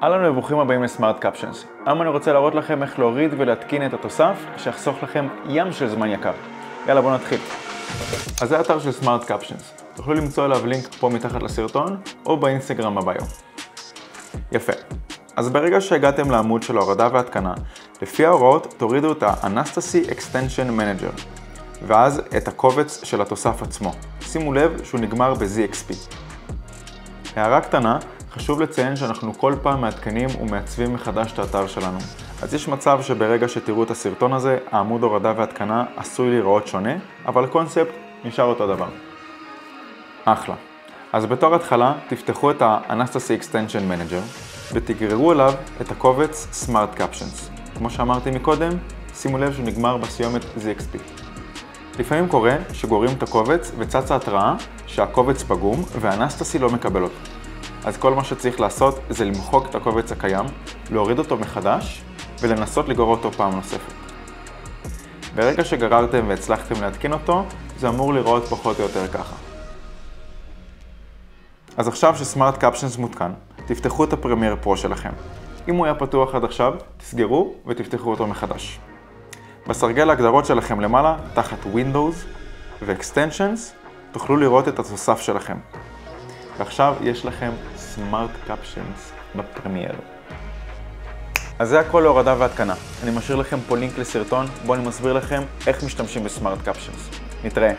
אהלן וברוכים הבאים לסמארט קפשנס. היום אני רוצה להראות לכם איך להוריד ולהתקין את התוסף שיחסוך לכם ים של זמן יקר. יאללה, בואו נתחיל. אז זה האתר של סמארט קפשנס. תוכלו למצוא עליו לינק פה מתחת לסרטון או באינסטגרם הביו. יפה. אז ברגע שהגעתם לעמוד של ההורדה והתקנה, לפי ההוראות תורידו את ה-Anastasy Extension Manager ואז את הקובץ של התוסף עצמו. שימו לב שהוא נגמר ב-ZXP. הערה קטנה, חשוב לציין שאנחנו כל פעם מעדכנים ומעצבים מחדש את האתר שלנו. אז יש מצב שברגע שתראו את הסרטון הזה, העמוד הורדה והתקנה עשוי להיראות שונה, אבל הקונספט נשאר אותו דבר. אחלה. אז בתור התחלה תפתחו את ה-Anastasy Extension Manager ותגררו אליו את הקובץ Smart Captions. כמו שאמרתי מקודם, שימו לב שהוא נגמר בסיומת ZXP. לפעמים קורה שגוררים את הקובץ וצצה התראה שהקובץ פגום והאנסטסי לא מקבל אותו. אז כל מה שצריך לעשות זה למחוק את הקובץ הקיים, להוריד אותו מחדש ולנסות לגרור אותו פעם נוספת. ברגע שגררתם והצלחתם להתקין אותו, זה אמור לראות פחות או יותר ככה. אז עכשיו שסמארט קפשנס מותקן, תפתחו את הפרמייר פרו שלכם. אם הוא היה פתוח עד עכשיו, תסגרו ותפתחו אותו מחדש. בסרגל ההגדרות שלכם למעלה, תחת Windows ו-Extensions, תוכלו לראות את התוסף שלכם. ועכשיו יש לכם Smart Captions בפרמייר. אז זה הכל להורדה והתקנה. אני משאיר לכם פה לינק לסרטון, בו אני מסביר לכם איך משתמשים בסמארט קפשנס. נתראה.